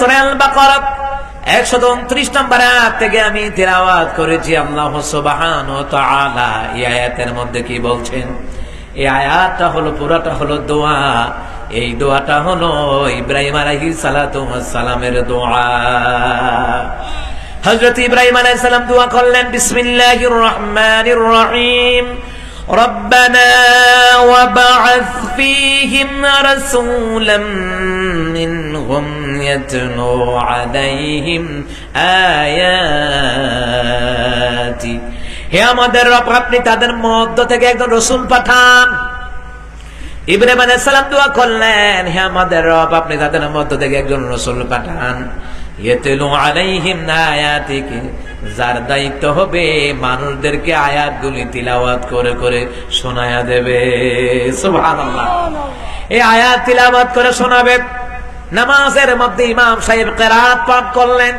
সূরা আল বাকারা 129 নম্বর আয়াত থেকে আমি তিলাওয়াত করেছি। আল্লাহ সুবহানাহু ওয়া তাআলা এই আয়াতের মধ্যে কি বলছেন? এই আয়াতটা হলো পুরাটা হলো দোয়া। এই দোয়াটা হলো ইব্রাহিম আলাইহিস সালাতু ওয়াস সালামের দোয়া। হযরত ইব্রাহিম আলাইহিস সালাম দোয়া করলেন, বিসমিল্লাহির রহমানির রহিম, ربنا وبعث فيهم رسولا منهم يتلو عليهم آياتك। হে আমাদের রব, আপনি তাদের মধ্য থেকে একজন রাসূল পাঠান। ইব্রাহিম আলাইহিস সালাম দোয়া করলেন, হে আমাদের রব, আপনি তাদের মধ্য থেকে একজন রাসূল পাঠান। ইয়াতলু আলাইহিম আয়াতিক, যার দায়িত্ব হবে মানুষদেরকে আয়াতগুলি তিলাওয়াত করে করে শোনায়া দেবে। সুবহানাল্লাহ। এই আয়াত তিলাওয়াত করে শোনাবে। নামাজের মধ্যে ইমাম সাহেব কিরাত পাঠ করলেন,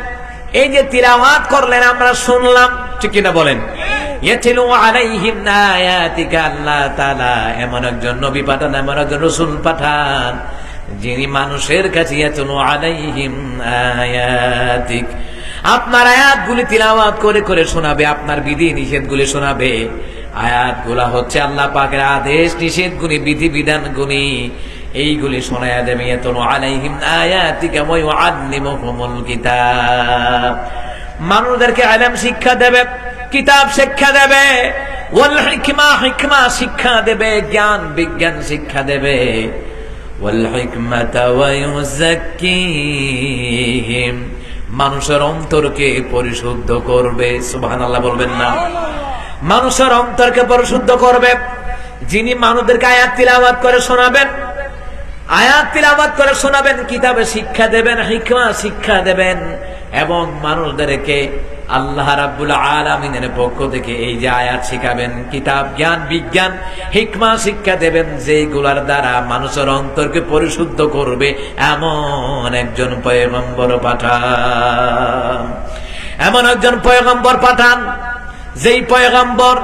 এই যে তিলাওয়াত করলেন আমরা শুনলাম, ঠিক কিনা বলেন? ইয়াতলু আলাইহিম আয়াতিক, আল্লাহ তাআলা এমন একজন নবী পাঠান, এমন একজন রাসূল পাঠান যিনি মানুষের কাছে ইয়াতলু আলাইহিম আয়াতিক, আপনার আয়াতগুলি তিলাওয়াত করে করে শোনাবে, আপনার বিধি নিষেধগুলি শোনাবে। আয়াতগুলা হচ্ছে আল্লাহ পাকের আদেশ নিষেধগুলি, বিধি বিধানগুলি, এইগুলি শোনায়া দেবে। ইয়াতলু আলাইহিম আয়াতিকা ওয়া ইউআল্লিমুহুমুল কিতাব, মানুষদেরকে ইলম শিক্ষা দেবে, কিতাব শিক্ষা দেবে, ওয়াল হিকমা, হিকমা শিক্ষা দেবে, জ্ঞান বিজ্ঞান শিক্ষা দেবে, ওয়াল হিকমাতা ওয়া ইউযাক্কিহিম, মানুষের অন্তরকে পরিশুদ্ধ করবে। সুবহানাল্লাহ বলবেন না? মানুষের অন্তরকে পরিশুদ্ধ করবে। যিনি মানুষদেরকে আয়াত তিলাওয়াত করে শোনাবেন, আয়াত তিলাওয়াত করে শোনাবেন, কিতাবে শিক্ষা দেবেন, হিকমা শিক্ষা দেবেন, এবং মানুষদেরকে আল্লাহ রাব্বুল আলামিনের পক্ষ থেকে এই যে আয়াত শিখাবেন, কিতাব জ্ঞান বিজ্ঞান হিকমা শিক্ষা দেবেন, যেগুলার দ্বারা মানুষের অন্তরকে পরিশুদ্ধ করবে, এমন একজন পয়গম্বর পাঠান। এমন একজন পয়গম্বর পাঠান, যেই পয়গম্বর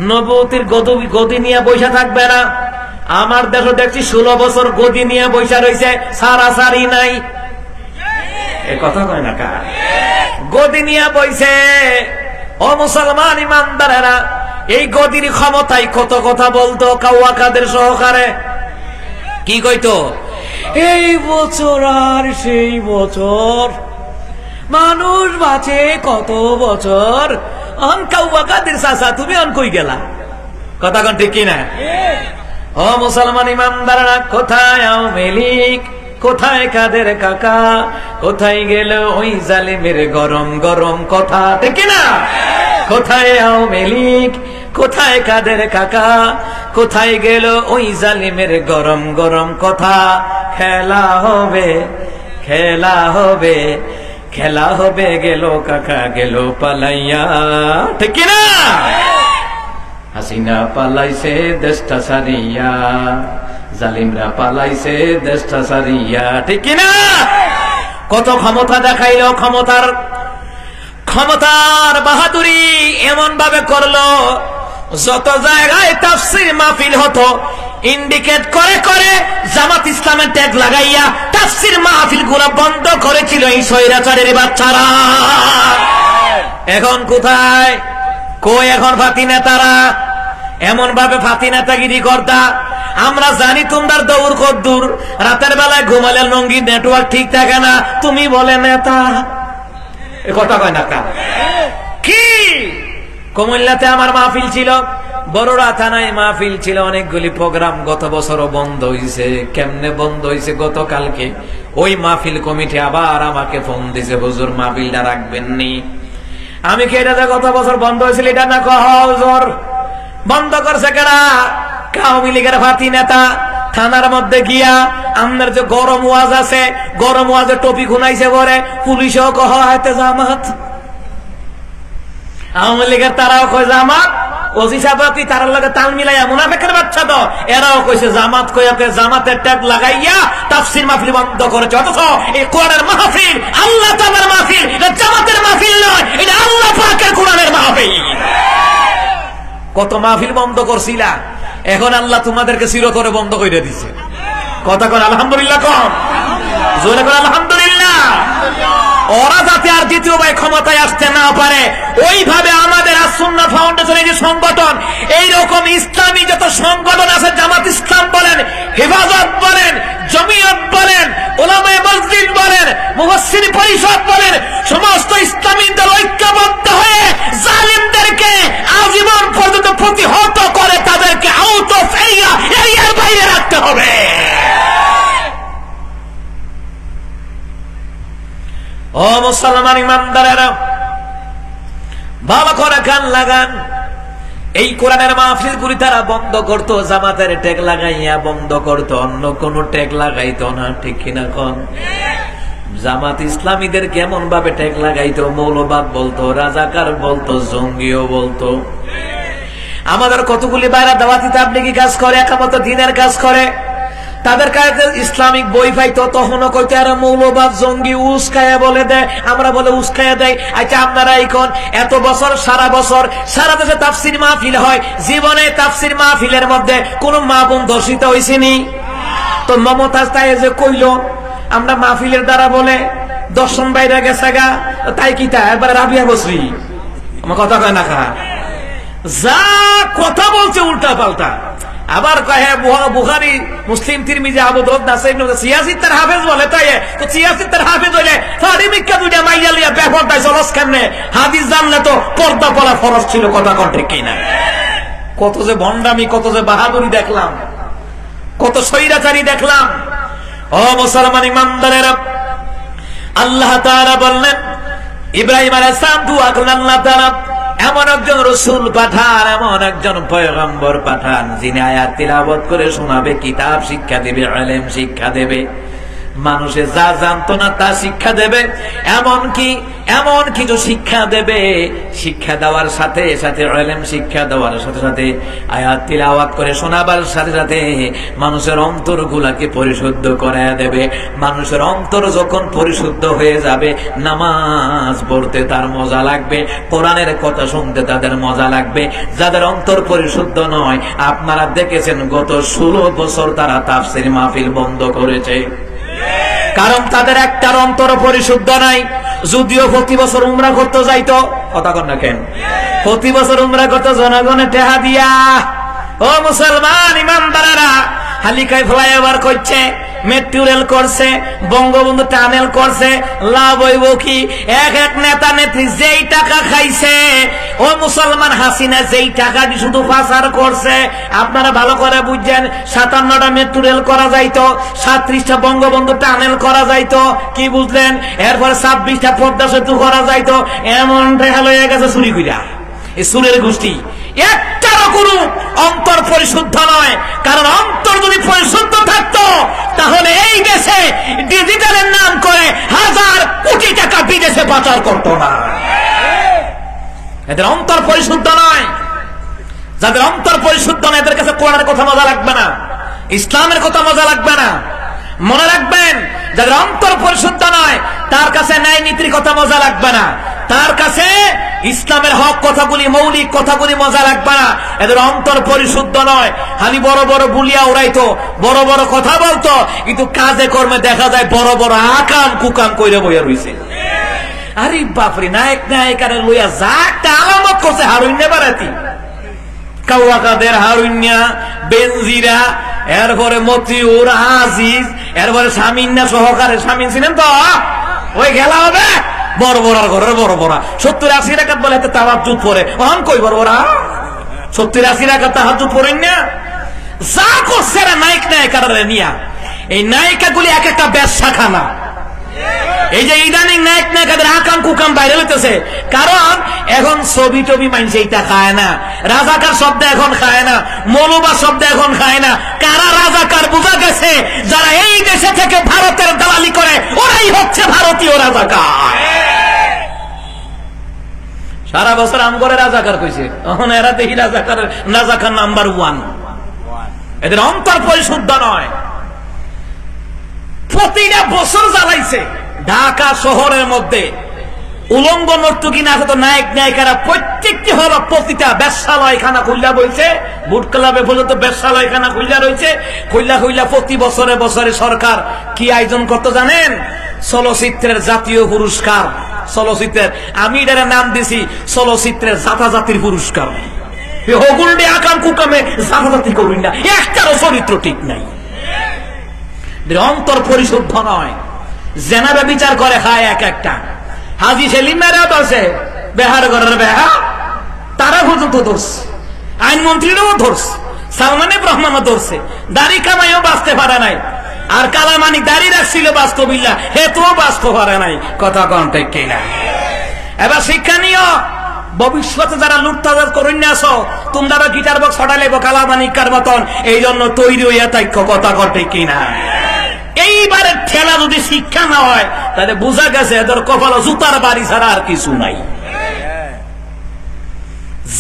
নবুয়তির গদি নিয়ে বসে থাকবে না। আমার দেশে দেখছি 16 বছর গদি নিয়ে বসে রয়েছে, সারাসারি নাই। এ কথা কয় না কার? গদি নিয়ে বইছে। ও মুসলমান ইমানদারেরা, এই গদির ক্ষমতায় কত কথা বলতো কাওয়াকাদের সহকারে। কি কইতো? এই বছর আর সেই বছর, মানুষ বাঁচে কত বছর, অন কাওয়াকাদের চাচা তুমি অন কই গেলা? কথা কন ঠিক কিনা? ও মুসলমান ইমানদারেরা, কোথায় আওয়ামী লীগ, কোথায় কাদের কাকা, কোথায় গেল ওই জালিমের গরম গরম কথা, ঠিক না? কোথায় আওয়ামী লীগ, কোথায় কাদের কাকা, কোথায় গেল ওই জালিমের গরম গরম কথা। খেলা হবে, খেলা হবে, খেলা হবে, গেল কাকা গেল পালাইয়া, ঠিক না? হাসিনা পালাইছে দেশটা সারিয়া, জালিমরা পালাইছে দেশটা সারিয়া, ঠিক না? কত ক্ষমতা দেখাইলো, ক্ষমতার বাহাদুরি এমন ভাবে করলো, যত জায়গায় তাফসীর মাহফিল হতো ইন্ডিকেট করে করে জামাত ইসলামের ট্যাগ লাগাইয়া তাফসীর মাহফিল গুলো বন্ধ করেছিল এই স্বৈরাচারের বাচ্চারা। এখন কোথায়? কই এখন ফাতি নেতারা? এমন ভাবে ফাতি নেতাগিরি করতা। আমরা জানি তোমার দৌড় কদ্দুর, রাতের বেলায় ঘুমালে লঙ্গি নেটওয়ার্ক ঠিক থাকে না, তুমি বলে নেতা। এ কথা কয় না কা? কি কুমিল্লাতে আমার মাহফিল ছিল, বড়রা থানায় মাহফিল ছিল, অনেকগুলি প্রোগ্রাম গত বছরও বন্ধ হয়েছে। কেমনে বন্ধ হয়েছে? গতকালকে ওই মাহফিল কমিটি আবার আমাকে ফোন দিছে, হুজুর মাহফিলটা রাখবেননি। আমি কি এটা গত বছর বন্ধ হয়েছিল এটা না কহ হুজুর? বন্ধ করছে কারা? আওয়ামী লীগের ফাতি নেতা থানার মধ্যে গিয়া আমাদের যে গরম ওয়াজ আছে, গরম ওয়াজে টপি খুনাইছে বলে পুলিশও কহ হাতে জামাত, আওয়ামী লীগের তারাও কয় জামাত, ওসি সাহেব কি তার লগে তাল মিলাইয়া মুনাফিকের বাচ্চা তো এরাও কইছে জামাত, কইয়াকে জামাতের ট্যাগ লাগাইয়া তাফসীর মাহফিল বন্ধ করেছে। অথচ এই কোরআনের মাহফিল আল্লাহ তাআলার মাহফিল, এটা জামাতের মাহফিল নয়, এটা আল্লাহ পাকের কোরআনের মাহফিল। কত মাহফিল বন্ধ করছিলা, এখন আল্লাহ তোমাদেরকে চিরতরে বন্ধ করে দিছে। কথা কর আলহামদুলিল্লাহ, কম জোরে কর আলহামদুলিল্লাহ। ওরা যাতে আর দ্বিতীয়বার ক্ষমতায় আসতে না পারে, ওইভাবে আমাদের আস-সুন্নাহ ফাউন্ডেশনের যে সংগঠন, এইরকম ইসলামী যত সংগঠন আছে, জামাত ইসলাম বলেন, হেফাজত বলেন, জমিয়ত বলেন, উলামায়ে মসজিদ বলেন, মুফাসসির পরিষদ বলেন, সমস্ত ইসলামী দল ঐক্যবদ্ধ হয়ে জালিমদেরকে আজীবন পর্যন্ত প্রতিহত করে তাদেরকে আউট অফ এরিয়ার বাইরে রাখতে হবে। ও মুসলমান ইমানদারেরা, ভালো করে কান লাগান। এই কোরআনের মাহফিলগুলি তারা বন্ধ করত, জামাতের ট্যাগ লাগাইয়া বন্ধ করত, অন্য কোন ট্যাগ লাগাইতো না। ঠিক কিনা কোন? জামাত ইসলামীদের কেমন ভাবে ট্যাগ লাগাইতো? মৌলবাদ বলতো, রাজাকার বলতো, জঙ্গিও বলতো। আমাদের কতগুলি বাইরা দাওয়াতি তাবলীগি কাজ করে, একামত দ্বীনের কাজ করে, তাদের কাছে ইসলামিক বই পাইতো, তখনও কইতে আর মৌলবাদ জঙ্গি উস্কায়া বলে দেয়, আমরা বলে উস্কায়া দেয়। আচ্ছা আপনারা এখন এত বছর সারা বছর সারা দেশে তাফসীর মাহফিল হয়, জীবনে তাফসীর মাহফিলের মধ্যে কোন মা বোন ধর্ষিত হয়েছেনি? তো মমতাজ তাই যে কইলো আমরা মাহফিলের দ্বারা বলে দর্শন বাইরে গেছে গা, তাই কি তা একবার রাবিয়া বসরি আমার কথা কয় না খা, যা কথা বলছে উল্টা পাল্টা। আবার কহে বুখারী, মুসলিম, তিরমিজি, আবু দাউদ, নাসাই, সিয়াসিত তার হাফেজ বলে, তাই তো সিয়াসিত তার হাফেজ হইলে ফাড়ি মিক্কা দুইটা মাইয়া লিয়া বেপরদায় চলস কেমনে? হাদিস জানলে তো পর্দা পরা ফরজ ছিল। কথা কোন ঠিক কিনা? কত যে ভণ্ডামি, কত যে বাহাদুরি দেখলাম, কত স্বৈরাচারী দেখলাম। ও মুসলমান ইমানদারেরা, আল্লাহ তাআলা বললেন, ইব্রাহিম আলাইহিস সালাম দোয়া করলেন, আল্লাহ তাআলা এমন একজন রাসূল পাঠান, এমন একজন পয়গম্বর পাঠান, যিনি আয়াত তিলাওয়াত করে শোনাবে, কিতাব শিক্ষা দেবে, ইলম শিক্ষা দেবে, মানুষে যা জানতো না তা শিক্ষা দেবে, এমন কিছু শিক্ষা দেবে, শিক্ষা দেওয়ার সাথে সাথে, ইলম শিক্ষা দেওয়ার সাথে সাথে, আয়াত তিলাওয়াত করে শোনাবার সাথে সাথে মানুষের অন্তরগুলাকে পরিশুদ্ধ করে দেবে। মানুষের অন্তর যখন পরিশুদ্ধ হয়ে যাবে, নামাজ পড়তে তার মজা লাগবে, কোরআনের কথা শুনতে তাদের মজা লাগবে। যাদের অন্তর পরিশুদ্ধ নয়, আপনারা দেখেছেন গত 16 বছর তারা তাফসীর মাহফিল বন্ধ করেছে, কারণ তাদের একটার অন্তর পরিশুদ্ধ নাই। যদিও প্রতি বছর উমরা করতে যাইতো, কথা কন না কেন, প্রতি বছর উমরা করতে জনগণের টেহা দিয়া। ও মুসলমান ইমানদারেরা, হালিকায় ফ্লাইওভার করছে, মেট্রো রেল করছে, বঙ্গবন্ধু টানেল করছে, লাভ হইব কি? এক নেতা নেত্রী যেই টাকা খাইছে, ও মুসলমান হাসিনা যেই টাকা দিয়ে শুধু পাচার করছে, আপনারা ভালো করে বুঝছেন। 57টা মেট্রো রেল করা যাইতো, 37টা বঙ্গবন্ধু টানেল করা যাইতো, কি বুঝলেন? এরপরে 26টা পদ্মা সেতু করা যাইতো। এমন দেখা লয়ে গেছে চুরি কইরা এই সুরের গোষ্ঠী। একটারও কোনো অন্তর পরিশুদ্ধ নয়, কারণ অন্তর যদি পরিশুদ্ধ থাকতো তাহলে এই দেশে ডিজিটালের নাম করে 1000 কোটি টাকা বিদেশে পাচার করতো না। এদের অন্তর পরিশুদ্ধ নয়। যাদের অন্তর পরিশুদ্ধ নয়, এদের কাছে কোরআনের কথা মজা লাগবে না, ইসলামের কথা মজা লাগবে না। মনে রাখবেন, যাদের অন্তর পরিশুদ্ধ নয়, তার কাছে ন্যায় নীতির কথা মজা লাগবে না, তার কাছে ইসলামের হক কথাগুলি, মৌলিক কথাগুলি মজা লাগবে না। এদের অন্তর পরিশুদ্ধ নয়। খালি বড় বড় বুলিয়া উড়াইতো, বড় বড় কথা বলতো, কিন্তু কাজে কর্মে দেখা যায় বড় বড় আকাম কুকাম কইরে বইয়া রইছে। আরে বাপরে, নায়ক নায়িকারে লইয়া যা একটা আলামত করছে, হারুইন্যা বারাতি, কাওয়াকাদের হারুইন্যা, বেনজিরা, এরপরে মতিউর, আজিজ, এরপরে শামিনা সহকারে, শামিন ছিলেন তো, ওই খেলা হবে বড় বড় ঘরের বড় বড় 70-80 রাকাত বলে এতে তাহাজ্জুদ পড়ে। ওহান কই বড় বড় 70-80 রাকাত তাহাজ্জুদ পড়েন না? যা করছে নায়ক নায়িকারা নিয়া, এই নায়িকাগুলি এক একটা ব্যবসাখানা। এই যে ইদানিং নায়ক নায়িকাদের আকাম কুকাম বাইরে হইতেছে, কারণ এখন ছবি টবি মানছে এটা খায় না, রাজাকার শব্দ এখন খায় না, মৌলবা শব্দ এখন খায় না। কারা রাজাকার বোঝা গেছে? যারা এই দেশে থেকে ভারতের দালালি করে, ওরাই হচ্ছে ভারতীয় রাজাকার। সারা বছর আম করে রাজাকার কইছে, এখন এরা দেখি রাজাকার নাম্বার 1। এদের অন্তর পরিশুদ্ধ নয়। প্রতিটা বছর জ্বালাইছে ঢাকা শহরের মধ্যে উলঙ্গ নর্তকী না আছে তো নায়ক নায়িকারা প্রত্যেকটি হলো প্রতিটা বেশ্যালয় খানা খুললা বলছে, বুট ক্লাবে পর্যন্ত বেশ্যালয় খানা খুললা রয়েছে। খুললা প্রতি বছরে বছরে সরকার কি আয়োজন করতে জানেন? চলচ্চিত্রের জাতীয় পুরস্কার, চলচ্চিত্রের আমি এটার নাম দিছি চলচ্চিত্রের জাতাজাতির পুরস্কার। হগুলডে আকাম কুকামে জাতাজাতি করি না, একটারও চরিত্র ঠিক নাই, অন্তর পরিশুদ্ধ নয়, জেনাবে বিচার করে খায় এক একটা। হাজি সেলিম মেরাত আছে বেহার ঘরের বেহা, তারা পর্যন্ত ধরছে, আইনমন্ত্রীরাও ধরছে, সালমান রহমানও ধরছে, দাড়ি কামাইও বাঁচতে পারে নাই। আর কালামানি দাড়ি রাখছিল বাস্তবিল্লা, হেতুও বাঁচতে পারে নাই। কথা কোন ঠিক কিনা? এবার শিক্ষা নিও, ভবিষ্যতে যারা লুটতাজার করেন না আসো, তোমরা গিটার বক্স হটাইলেব কালামানিকার মতন, এই জন্য তৈরি হইয়া তাইক্য। কথা কোন ঠিক কিনা? এইবারে ঠেলা যদি শিক্ষা না হয় তাহলে বোঝা গেছে এদের কপালে জুতার বাড়ি ছাড়া আর কিছু নাই।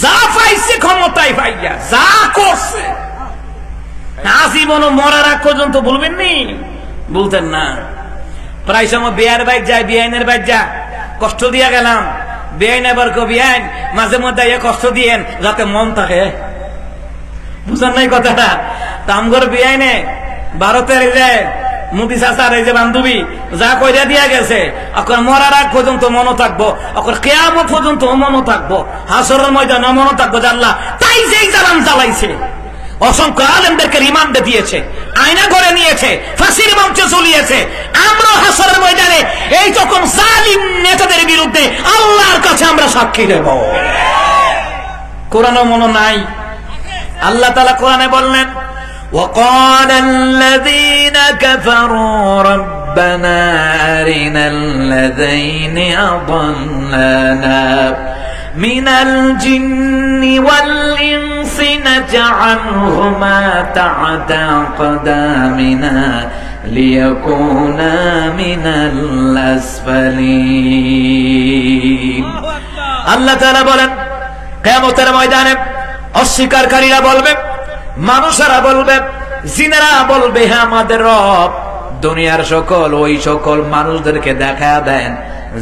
যা পাইছে ক্ষমতায় পাইয়া যা করছে, আজীবন মরার আগ পর্যন্ত বলবেন নি, বলতেন না। প্রায় সময় বিয়ার বাইক যায়, বিআইনের বাইক যা, কষ্ট দিয়া গেলাম, বেআইন এবার বিআইন মাঝে মধ্যে কষ্ট দিয়েন যাতে মন থাকে। বুঝেন নাই কথাটা? তামগর বিআইনে ভারতের যায় মুদি চাচার এই যে বান্ধবী যা কইরা দিয়া গেছে, এখন মরার আগ পর্যন্ত মনে থাকবো, এখন কিয়ামত পর্যন্ত মনে থাকবো, হাসরের ময়দানে মনে থাকবো যে আল্লাহ তাই যেই জালাম জ্বালাইছে। অসংখ্য আলেমদেরকে রিমান্ডে দিয়েছে, আয়না করে নিয়েছে, ফাঁসির মঞ্চে চলিয়েছে। আমরা হাসরের ময়দানে এই যখন জালিম নেতাদের বিরুদ্ধে আল্লাহর কাছে আমরা সাক্ষী দেব। কোরআনে মনে নাই? আল্লাহ তাআলা কোরআনে বললেন, وقال الذين كفروا ربنا أرنا الذين أضلنا من الجن والإنس نجعلهما تحت أقدامنا ليكونا من الأسفلين। আল্লাহ তাআলা বলেন, কিয়ামতের ময়দানে অস্বীকারীরা বলবে, মানুষেরা বলবে, জিনেরা বলবে, হে আমাদের রব, দুনিয়ার সকল ওই সকল মানুষদেরকে দেখা দেন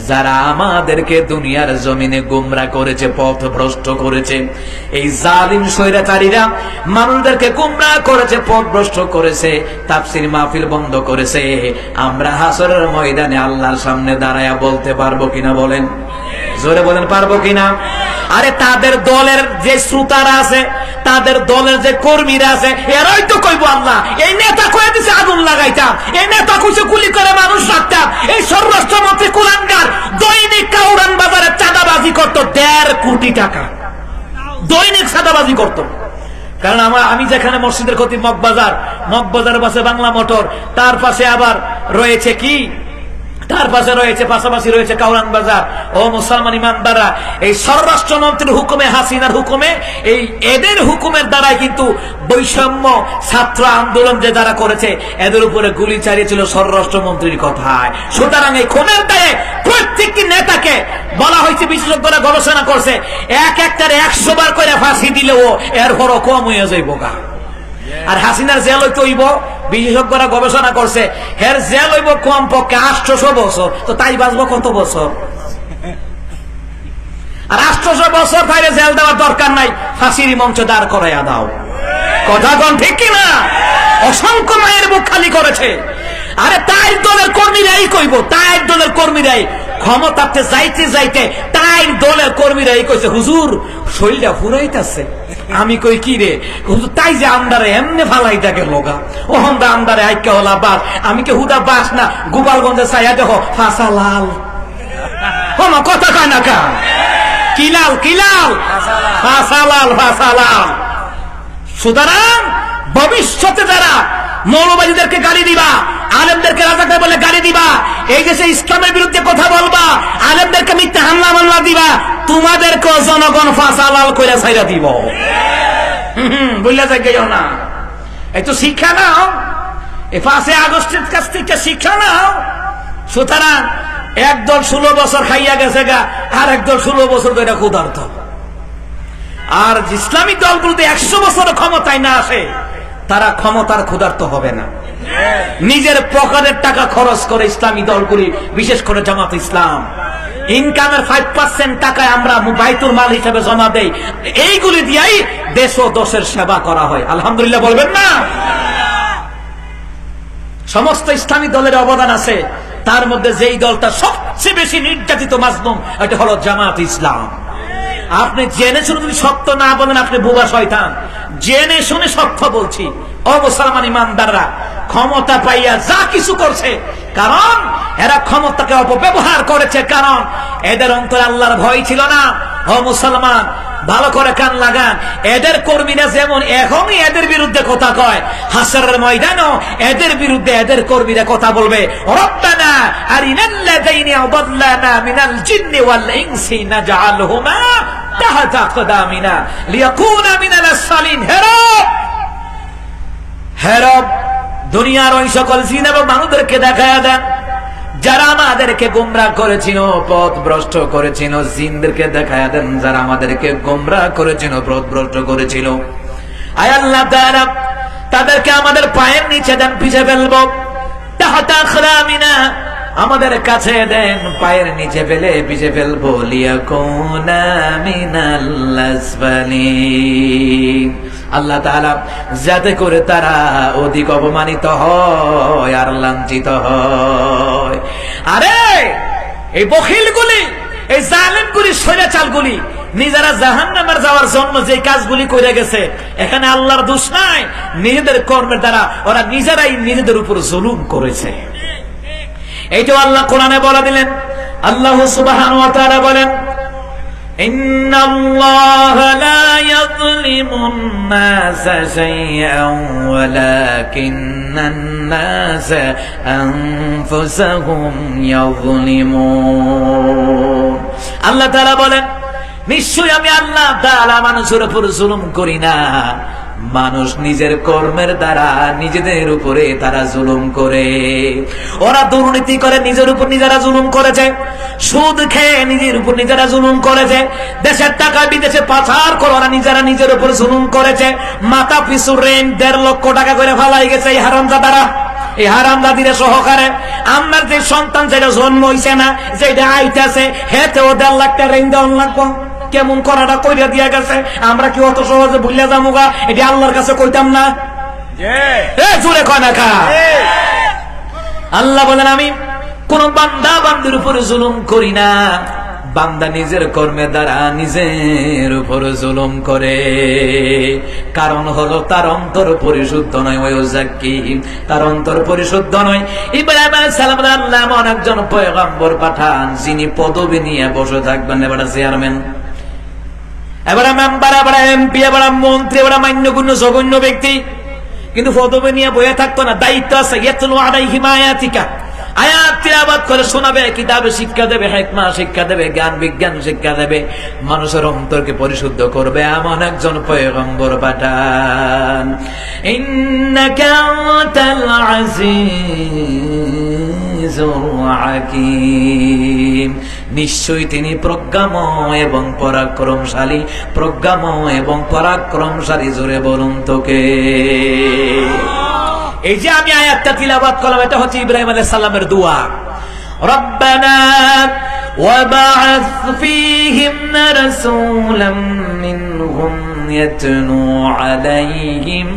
যারা আমাদেরকে দুনিয়ার জমিনে গুমরা করেছে, পথভ্রষ্ট করেছে। এই জালিম স্বৈরাচারীরা মানুষদেরকে গুমরা করেছে, পথভ্রষ্ট করেছে, তাফসীর মাহফিল বন্ধ করেছে। আমরা হাসরের ময়দানে আল্লাহর সামনে দাঁড়ায়া বলতে পারবো কিনা? বলেন, জোরে বলেন, পারবো কিনা? আরে তাদের দলের যে শ্রোতারা আছে, তাদের দলের যে কর্মীরা আছে, এরাই তো কইবো আল্লাহ এই নেতা কয়ে দিছে আগুন লাগাইতাম, এই নেতা কইছে গুলি করে মানুষ রাখতাম, এই স্বরাষ্ট্রমন্ত্রী কুলাঙ্গার দৈনিক কাউরান বাজারে চাঁদাবাজি করত 1.5 কোটি টাকা, দৈনিক চাঁদাবাজি করত। কারণ আমি যেখানে মসজিদের খতিব মগবাজার পাশে বাংলা মোটর, তার পাশে আবার রয়েছে কি, তার পাশে রয়েছে, পাশাপাশি রয়েছে কাউরান বাজার। ও মুসলমান ইমানদাররা, এই স্বরাষ্ট্রমন্ত্রীর হুকুমে, হাসিনার হুকুমে, এই এদের হুকুমের দ্বারাই কিন্তু বৈষম্য ছাত্র আন্দোলন যে যারা করেছে এদের উপরে গুলি চালিয়েছিল স্বরাষ্ট্রমন্ত্রীর কথায়। সুতরাং এই খুনের দায়ে প্রত্যেকটি নেতাকে বলা হয়েছে, বিশেষজ্ঞরা গবেষণা করছে, একটারে 100 বার করে ফাঁসি দিলেও এর হরও কম হয়ে যাইব গা। আর হাসিনার জেল হইতে হইব, বিশেষজ্ঞরা গবেষণা করছে, হের জেল হইব কম পক্ষে 800 বছর। তো তাই বাঁচবো কত বছর? আর 800 বছর তাইলে জেল দেওয়ার দরকার নাই, ফাঁসির মঞ্চ দাঁড় করাইয়া দাও। কথা কোন ঠিক কিনা? অসংখ্য মায়ের বুক খালি করেছে। আরে তাই দলের কর্মীরাই কইব, তাই দলের কর্মীরাই ক্ষমতাতে যাইতে যাইতে তাই দলের কর্মীরাই কইছে, হুজুর শরীরটা ফুরাইতেছে। আমি কই কি রে হুজুর, তাই যে আমদারে এমনি ফালাই থাকে লোকা, ও হন্দা আমদারে আইকে হলা বাস। আমি কে হুদা বাস না, গোপালগঞ্জে চাইয়া দেখো ফাঁসা লাল। কোন কথা কয় না কা, কি লাল, কি লাল? ফাঁসা লাল, ফাঁসা লাল। সুতরাং ভবিষ্যতে যারা মৌলবাদীদেরকে গালি দিবা, আলেমদেরকে রাজাকার বলে গালি দিবা, এই দেশে ইসলামের বিরুদ্ধে কথা বলবা, আলেমদেরকে মিথ্যা হামলা মামলা দিবা, তোমাদেরকে জনগণ ফাঁসা লাল কইরা ছাইরা দিব। বুঝলা যাইও না, এই তো শিক্ষা নাও, এই 5 আগস্টের কাছ থেকে শিক্ষা নাও। সুতরাং একদল 16 বছর খাইয়া গেছে গা, আর একদল 16 বছর ধরে ক্ষুধার্ত। আর ইসলামিক দলগুলোতে 100 বছর ক্ষমতায় না আসে, তারা ক্ষমতার ক্ষুধার্ত হবে না। নিজের পকেটের টাকা খরচ করে ইসলামী দলগুলি, বিশেষ করে জামাত ইসলাম, ইনকামের 5% টাকায় আমরা বাইতুল মাল হিসেবে জমা দেই, এইগুলি দিয়েই দেশ ও দশের সেবা করা হয়। আলহামদুলিল্লাহ বলবেন না? সমস্ত ইসলামী দলের অবদান আছে, তার মধ্যে যেই দলটা সবচেয়ে বেশি নির্যাতিত মাজলুম, এটা হলো জামাত ইসলাম। আপনি জেনে শুনে যদি সত্য না বলেন, আপনি বোবা শয়তান। জেনে শুনে সত্য বলছি। ও মুসলমান ইমানদাররা, ক্ষমতা পাইয়া যা কিছু করছে, কারণ এরা ক্ষমতাকে অপব্যবহার করেছে, কারণ এদের অন্তরে আল্লাহর ভয় ছিল না। ও মুসলমান, ভালো করে কান লাগান। এদের কর্মীরা যেমন এখনই এদের বিরুদ্ধে কথা কয়, হাসরের ময়দানও এদের বিরুদ্ধে এদের কর্মীরা কথা বলবে। রব্বানা আরিনাল্লাযীনা আদাল্লানা মিনাল জিন্নি ওয়াল ইনসি নাজআলহুমা তাহতা আকদামিনা লিয়াকুনা মিনাল আসফালিন। হেরব দুনিয়ার ওই সকল জিন এবং মানুষদেরকে দেখায়া দেন যারা আমাদেরকে গোমরাহ করেছিল, পথ ভ্রষ্ট করেছিল। জিনদেরকে দেখায়া দেন যারা আমাদেরকে গোমরাহ করেছিল, পথ ভ্রষ্ট করেছিল। আয় আল্লাহ তাআলা, তাদেরকে আমাদের পায়ের নিচে দেন, পিছে ফেলবো। তাহতা আখলামিনা, আমাদের কাছে দেন, পায়ের নিচে ফেলে পিছে ফেলবো। লিয়াকুনা মিনাল আসফালিন, আল্লাহ তাআলা যাতে করে তারা অধিক অপমানিত হয় আর লাঞ্ছিত হয়। আরে এই বখিলগুলি, এই জালেমগুলি, স্বৈরাচারগুলি নিজেরা জাহান্নামের যাওয়ার জন্য যে কাজগুলি করে গেছে, এখানে আল্লাহর দোষ নাই। নিজেদের কর্মের দ্বারা ওরা নিজেরাই নিজেদের উপর জুলুম করেছে। এইটাও আল্লাহ কোরআনে বলে দিলেন। আল্লাহ সুবহানাহু ওয়া তাআলা বলেন, ইন্নাল্লাহা লা ইয়াযলিমুন নাসা শাইআন ওয়ালাকিন্নান নাসা আনফুসাহুম ইয়াযলিমুন। আল্লাহ তাআলা বলেন, নিশ্চয়ই আমি আল্লাহ তাআলা মানুষের উপর জুলুম করি না। মানুষ নিজের কর্মের দ্বারা নিজেদের উপরে তারা জুলুম করে। ওরা দুর্নীতি করে, নিজের উপর নিজেরা জুলুম করেছে। সুদ খেয়ে নিজের উপর নিজেরা জুলুম করেছে। দেশের টাকা বিদেশে পাচার করে ওরা নিজেরা নিজের উপর জুলুম করেছে। মাথা পিছু রেন্ট 1.5 লক্ষ টাকা করে ফালাই গেছে এই হারামজাদারা। এই হারামজাদিরা সহকারে আমার যে সন্তান যেটা জন্ম হইছে না, যেটা আইতেছে, হেতেও 1.5 লাখ টাকা রেন্ট দেওয়া লাগবে। কেমন করাটা কইরা দিয়া গেছে, আমরা কি অত সহজে ভুলিয়া যামুগা? এটা আল্লাহর কাছে কইতাম না। জোরে কয় না খা। আল্লাহ বলেন, আমি কোন বান্দা বান্দির উপর জুলুম করি না। বান্দা নিজের কর্মের দ্বারা নিজের উপর জুলুম করে। কারণ হলো তার অন্তর পরিশুদ্ধ নয়। ওয়াজাক্কিহিম, তার অন্তর পরিশুদ্ধ নয়। ইব্রাহিম আলাইহিস সালাম আল্লাহ এমন একজন পয়গম্বর পাঠান, যিনি পদবি নিয়ে বসে থাকবেন। এবার চেয়ারম্যান, এবার মেম্বার, এবার এমপি, এবার মন্ত্রী, এবার মান্যগণ্য জঘন্য ব্যক্তি, কিন্তু পদবি নিয়ে বসে থাকতো না। দায়িত্ব আছে। ইয়াতলু আলাইহিম আয়াতিকা, আয়াত তিলাওয়াত করে শোনাবে, কিতাবে শিক্ষা দেবে, হিকমা শিক্ষা দেবে, জ্ঞান বিজ্ঞান শিক্ষা দেবে, মানুষের অন্তরকে পরিশুদ্ধ করবে। এমন একজন পয়গম্বর পাঠান। ইন্নাকা আনতাল আজিজুল হাকীম, নিশ্চয়ই তিনি প্রজ্ঞাময় এবং পরাক্রমশালী। প্রজ্ঞাময় এবং পরাক্রমশালী, জোরে বলুন তোকে। এই যে আমি আয়াতটা তিলাওয়াত করলাম, এটা হচ্ছে ইব্রাহিম আলাইহিস সালামের দোয়া। রব্বানা ওয়াবআথ ফীহিম রাসূলাম মিনহুম ইয়াতলু আলাইহিম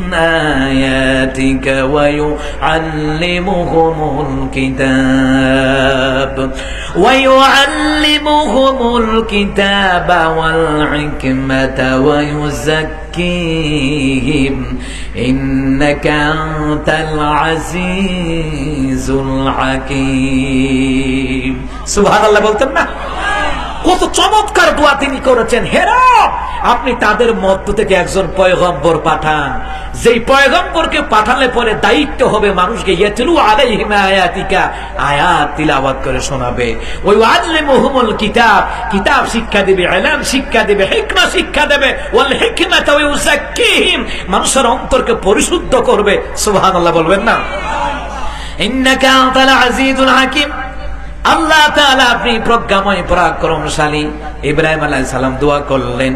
আয়াতিকা ওয়া ইউআল্লিমুহুমুল কিতাবা ওয়াল হিকমাতা ওয়া ইউযাক্কিহিম ইন্নাকা আনতাল আজিজুল হাকীম। সুবহানাল্লাহ বলতেন না? কত চমৎকার দোয়া তিনি করেছেন। হেরা, আপনি তাদের মধ্য থেকে একজন পয়গম্বর পাঠান, যেই পয়গম্বরকে পাঠালে পরে দায়িত্ব হবে মানুষকে ইয়াতলু আলাইহিম আয়াতিকা, আয়াত তিলাওয়াত করে শোনাবে। ওই আল্লিমুহুমুল কিতাব, কিতাব শিক্ষা দেবে, ইলম শিক্ষা দেবে, হিকমা শিক্ষা দেবে, ওয়াল হিকমাতা ওয়া ইউযাক্কিহিম, মানুষের অন্তরকে পরিশুদ্ধ করবে। সুবহানাল্লাহ বলবেন না? ইন্নাকা আনতাল আজিজুল হাকীম, আল্লাহ তাআলা আপনি প্রজ্ঞাময় পরাক্রমশালী। ইব্রাহিম আলাইহিস সালাম দোয়া করলেন,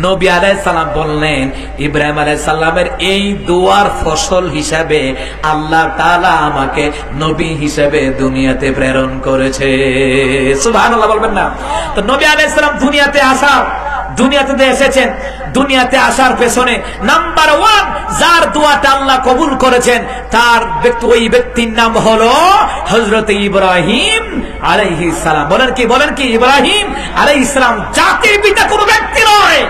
নবী আলাইহিস সালাম বললেন, ইব্রাহিম আলাইহিস সালামের এই দোয়ার ফসল হিসাবে আল্লাহ তাআলা আমাকে নবী হিসেবে দুনিয়াতে প্রেরণ করেছে। সুবহানাল্লাহ বলবেন না? তো নবী আলাইহিস সালাম দুনিয়াতে আসা, দুনিয়াতে এসেছেন, দুনিয়াতে আসার পেছনে নাম্বার 1 যার দোয়াটা আল্লাহ কবুল করেছেন তার ওই ব্যক্তির নাম হলো হযরত ইব্রাহিম আলাইহিস সালাম। বলেন কি ইব্রাহিম আলাইহিস সালাম জাতির পিতা কোনো ব্যক্তি নয়,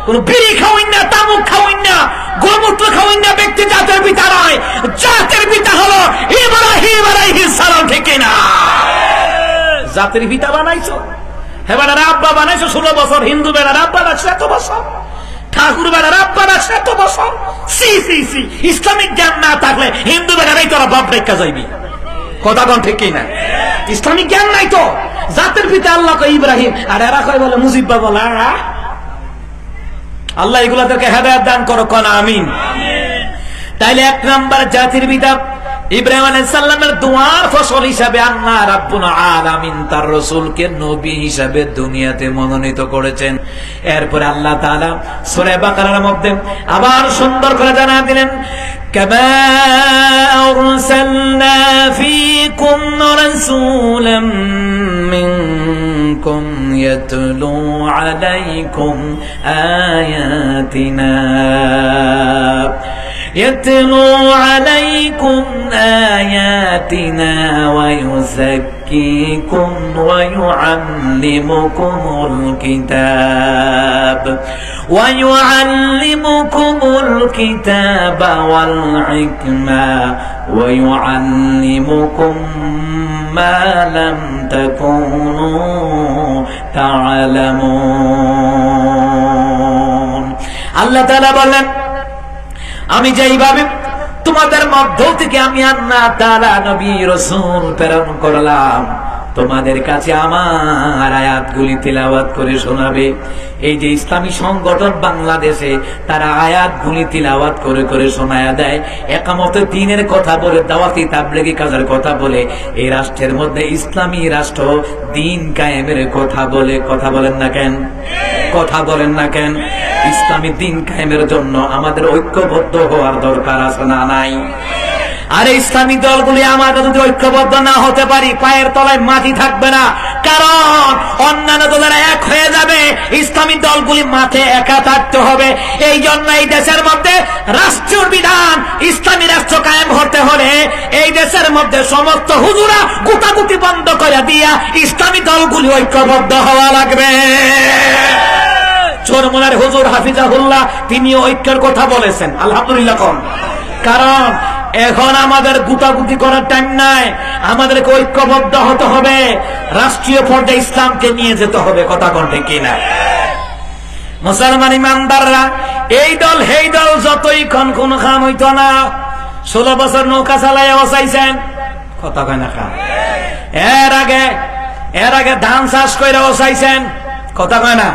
কোন বিড়ি খাওয়াই না, তামাক খাওয়াই না, গোমূত্র খাওয়াই না, ব্যক্তি জাতির পিতা নয়, জাতির পিতা হলো ইব্রাহিম আলাইহিস সালাম। ঠিক না? জাতির পিতা বানাইছো, হে বেটার আব্বা বানাইছো 16 বছর, হিন্দু বেটার আব্বা রাখছে এত বছর, ঠাকুর বেটার আব্বা রাখছে এত বছর। সি সি সি, ইসলামিক জ্ঞান না থাকলে হিন্দু বেটারাই তোরা বাপ রেখা যাইবি। কথা কোন ঠিক না? ইসলামিক জ্ঞান নাই তো। জাতির পিতা আল্লাহ কয় ইব্রাহিম, আর এরা কয় বলে মুজিব্বা বলা। আল্লাহ এগুলাদেরকে হেদায়েত দান করো, কোন আমিন। তাইলে 1 নাম্বার জাতির পিতা ইব্রাহিম আলাইহিস সালামের দোয়ার ফসল হিসাবে আল্লাহ রাব্বুল আলামিন তার রাসূলকে নবী হিসাবে দুনিয়াতে মনোনীত করেছেন। এরপর আল্লাহ তাআলা সূরা বাকারার মধ্যে আবার সুন্দর করে জানায় দিলেন, কামা আরসালনা ফীকুম রাসূলাম মিনকুম ইয়াতলু আলাইকুম আয়াতিনা يتلو عليكم آياتنا ويزكيكم ويعلمكم الكتاب والحكمة ويعلمكم ما لم تكونوا تعلمون। আল্লাহ তাআলা বলেন, আমি যেইভাবে তোমাদের মধ্য থেকে আমি আল্লাহ তাআলা নবী রাসূল প্রেরণ করলাম, তোমাদের কাছে আমার আয়াতগুলি তিলাওয়াত করে শোনাবে। এই যে ইসলামী সংগঠন বাংলাদেশে, তারা আয়াতগুলি তিলাওয়াত করে করে শোনায়া দেয়, একামতে দ্বীনের কথা বলে, দাওয়াতি তাবলীগী কাজের কথা বলে, এই রাষ্ট্রের মধ্যে ইসলামী রাষ্ট্র দ্বীন কায়েমের কথা বলে। কথা বলেন না কেন? কথা বলেন না কেন? ইসলামী দ্বীন কায়েমের জন্য আমাদের ঐক্যবদ্ধ হওয়ার দরকার আছে না নাই? আর ইসলামী দলগুলি আমাদের যদি ঐক্যবদ্ধ না হতে পারি, পায়ের তলায় মাটি থাকবে না। কারণ অন্যান্য দলেরা এক হয়ে যাবে, ইসলামী দলগুলি মাঠে একা থাকতে হবে। এই জন্য এই দেশের মধ্যে রাষ্ট্রীয় বিধান ইসলামী রাষ্ট্র কায়েম হতে হলে এই দেশের মধ্যে সমস্ত হুজুরা গুতাগুতি বন্ধ করে দিয়া ইসলামী দলগুলি ঐক্যবদ্ধ হওয়া লাগবে। চরমনার হুজুর হাফিজাহুল্লাহ তিনি ঐক্যের কথা বলেছেন, আলহামদুলিল্লাহ কোন। কারণ এখন আমাদের গুতাগুতি করার টাইম নাই, আমাদেরকে ঐক্যবদ্ধ হতে হবে, রাষ্ট্রীয় পর্যায়ে ইসলামকে নিয়ে যেতে হবে। কথা কোন ঠিক কিনা? মুসলমান ইমানদাররা এই দল সেই দল যতই কোন খাম হইতো না, 16 বছর নৌকা চালাইয়া বসাইছেন। কথা কয় না খান? এর আগে ধান চাষ করে বসাইছেন। কথা কয় না?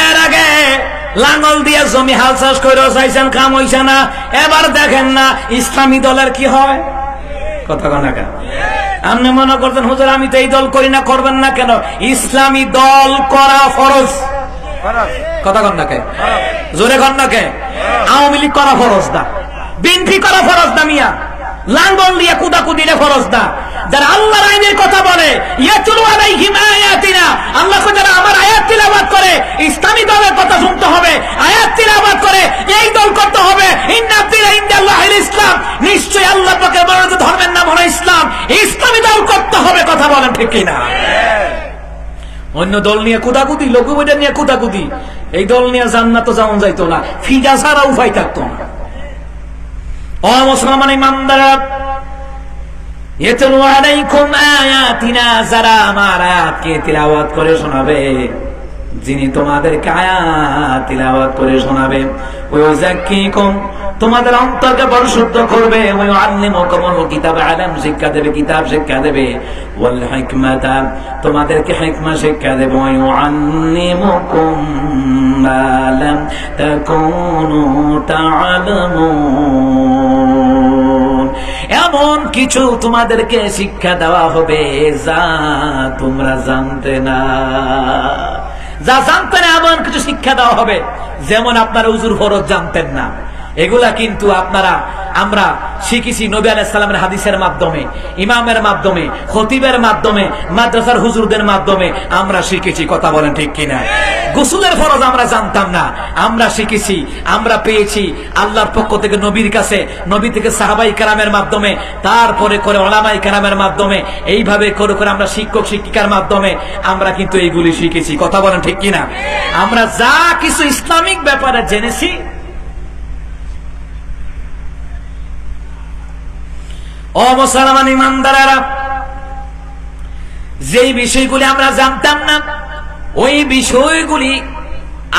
এর আগে লাঙ্গল দিয়ে জমি হাল চাষ করে চাইছেন, কাম হইছে না। এবার দেখেন না ইসলামী দলের কি হয়। কথা কয় না কেন? আপনি মনে করছেন হুজুর আমি তো এই দল করি না, করবেন না কেন? ইসলামী দল করা ফরজ। কথা কন না কে? জোরে কন না কে? আওয়ামী লীগ করা ফরজ না, বিএনপি করা ফরজ না, মিয়া লাঙ্গল দিয়ে কুদাকুদিলে ফরজ না। যারা আল্লাহর আইনের কথা বলে, ইয়াতুলু আলাইহিম আয়াতিনা, আল্লাহ যারা আমার আয়াত তিলাওয়াত করে, ইসলামী দলের কথা শুনতে হবে, আয়াত তিলাওয়াত করে এই দল করতে হবে। ইন্না দিনা ইনদাল্লাহিল ইসলাম, নিশ্চয়ই আল্লাহ পাকের মনোনীত ধর্মের নাম হলো ইসলাম, ইসলামী দল করতে হবে। কথা বলেন ঠিক কিনা? অন্য দল নিয়ে কুদাকুদি, লঘু বইটা নিয়ে কুদাকুদি, এই দল নিয়ে জান্নাত যাওয়া যাইতো না, ফিজা ছাড়া উপায় থাকতো না। ও মুসলমান ইমানদাররা, ইয়াতলু আলাইকুম আয়াতিনা, যারা আমার আয়াতকে তিলাওয়াত করে শোনাবে, যিনি তোমাদেরকে আয়াত তিলাওয়াত করে শোনাবে, ওয়া যাক্কিকুম, তোমাদের অন্তরকে পরিশুদ্ধ করবে, ওয়া ইউআল্লিমুকুমুল কিতাব, ইলম শিক্ষা দেবে, কিতাব শিক্ষা দেবে, ওয়াল হিকমাতা, তোমাদেরকে হিকমত শিক্ষা দেবে, ওয়া ইউআল্লিমুকুম মা লাম তাকুনু তা'লামুন, এমন কিছু তোমাদেরকে শিক্ষা দেওয়া হবে যা তোমরা জানতে না। যা জানতেন এমন কিছু শিক্ষা দেওয়া হবে। যেমন আপনারা উজুর ফরজ জানতেন না, এগুলা কিন্তু আমরা শিখেছি নবী আলাইহিস সালামের হাদিসের মাধ্যমে, ইমামের মাধ্যমে, খতিবের মাধ্যমে, মাদ্রাসার হুজুরদের মাধ্যমে আমরা শিখেছি। কথা বলেন ঠিক কিনা? গোসলের ফরজ আমরা জানতাম না, আমরা শিখেছি, আমরা পেয়েছি আল্লাহর পক্ষ থেকে, নবীর কাছে, নবী থেকে সাহাবাই কেরামের মাধ্যমে, তারপরে করে উলামায়ে কেরামের মাধ্যমে, এইভাবে করে করে আমরা শিক্ষক শিক্ষিকার মাধ্যমে আমরা কিন্তু এইগুলি শিখেছি। কথা বলেন ঠিক কিনা? আমরা যা কিছু ইসলামিক ব্যাপারে জেনেছি, ও মুসলমান ইমানদারেরা, যেই বিষয়গুলি আমরা জানতাম না, ওই বিষয়গুলি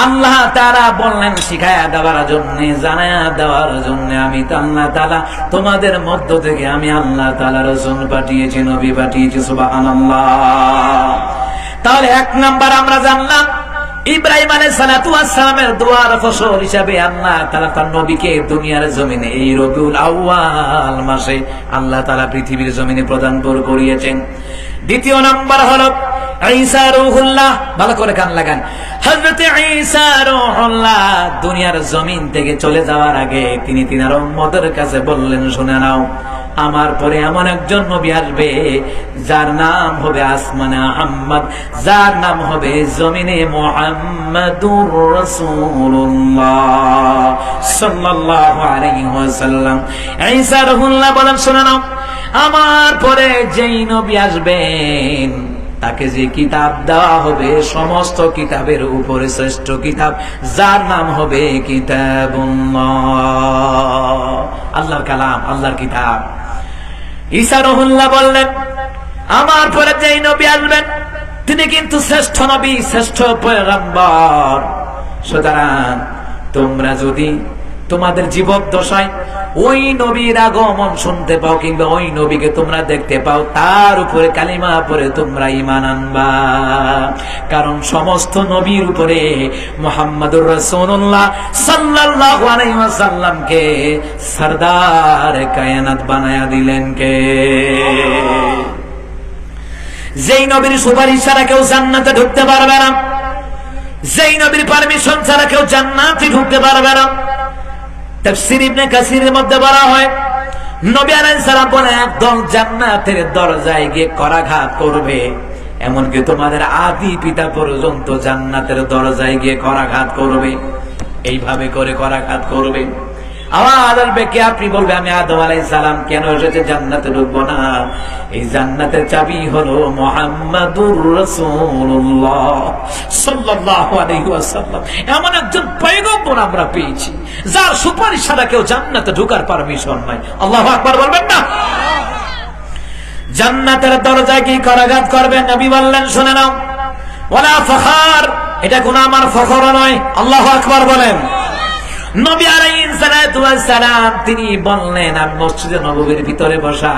আল্লাহ তাআলা বললেন শিখায়া দেওয়ার জন্য, জানায়া দেওয়ার জন্য। আমি তো আল্লাহ তাআলা তোমাদের মধ্য থেকে আমি আল্লাহ তাআলা রাসূল পাঠিয়েছি, নবী পাঠিয়েছি। সুবহানাল্লাহ। তাহলে এক নাম্বার আমরা জানলাম ইব্রাহিম আলাইহিস সালাতু ওয়াস সালামের দোয়ার ফসল হিসাবে আল্লাহ তাআলা তার নবীকে দুনিয়ার জমিনে এই রবিউল আউয়াল মাসে আল্লাহ তাআলা পৃথিবীর জমিনে প্রদান করিয়েছেন। দ্বিতীয় নাম্বার হলো ঈসা রূহুল্লাহ। ভালো করে কান লাগান। হযরত ঈসা রূহুল্লাহ দুনিয়ার জমিন থেকে চলে যাওয়ার আগে তিনি তিনার উম্মতের কাছে বললেন, শুনে নাও, আমার পরে এমন একজন নবী আসবে যার নাম হবে আসমানে আহমদ, যার নাম হবে জমিনে মুহাম্মাদুর রাসূলুল্লাহ সাল্লাল্লাহু আলাইহি ওয়াসাল্লাম। ঈসা রূহুল্লাহ বলেন, শুনে নাও, আমার পরে যেই নবী আসবেন তাকে যে কিতাব দেওয়া হবে সমস্ত কিতাবের উপরে শ্রেষ্ঠ কিতাব, যার নাম হবে কিতাবুল্লাহ, আল্লাহর কালাম, আল্লাহর কিতাব। ঈসা রূহুল্লাহ বললেন, আমার পরে যেই নবী আসবেন তিনি কিন্তু শ্রেষ্ঠ নবী, শ্রেষ্ঠ পয়গম্বর। সুতরাং তোমরা যদি তোমাদের জীবদ্দশায় ওই নবীর আগমন শুনতে পাও কিংবা ওই নবীকে তোমরা দেখতে পাও, তার উপরে কালিমা পড়ে তোমরা ঈমান আনবা। কারণ সমস্ত নবীর উপরে মুহাম্মাদুর রাসূলুল্লাহ সাল্লাল্লাহু আলাইহি ওয়াসাল্লামকে সরদার কায়নাত বানায়া দিলেন কে? যেই নবীর সুপারিশ ছাড়া কেউ জান্নাতে ঢুকতে পারবে না, যেই নবীর পারমিশন ছাড়া কেউ জান্নাতে ঢুকতে পারবে না। তাফসীর ইবনে কাসিরের মধ্যে বলা হয়, নবী আলাইহিস সালাম বলে, একদল জান্নাতের দরজায় গিয়ে করাঘাত করবে, এমনকি তোমাদের আদি পিতা পর্যন্ত জান্নাতের দরজায় গিয়ে করাঘাত করবে। এইভাবে করে করাঘাত করবে। আওয়াজ আসবে, কে? আপনি বলবে, আমি আদম আলাইহিস সালাম কেন এসেছে জান্নাতে ঢুকবো না? এই জান্নাতের চাবি হলো মুহাম্মাদুর রাসূলুল্লাহ সাল্লাল্লাহু আলাইহি ওয়াসাল্লাম। এমন একজন পয়গম্বর আমরা পেয়েছি যার সুপারিশ ছাড়া কেউ জান্নাতে ঢোকার পারমিশন নাই। আল্লাহু আকবার বলবেন না? জান্নাতের দরজায় কি করাঘাত করবেন? নবী বললেন, শুনে নাও, ওয়ালা ফখর, এটা কোনো আমার ফখর নয়। আল্লাহু আকবার বলেন। নবী আলাইহিস সালাতু ওয়াস সালাম তিনি বললেন, আমি মসজিদে নববীর ভিতরে বসা,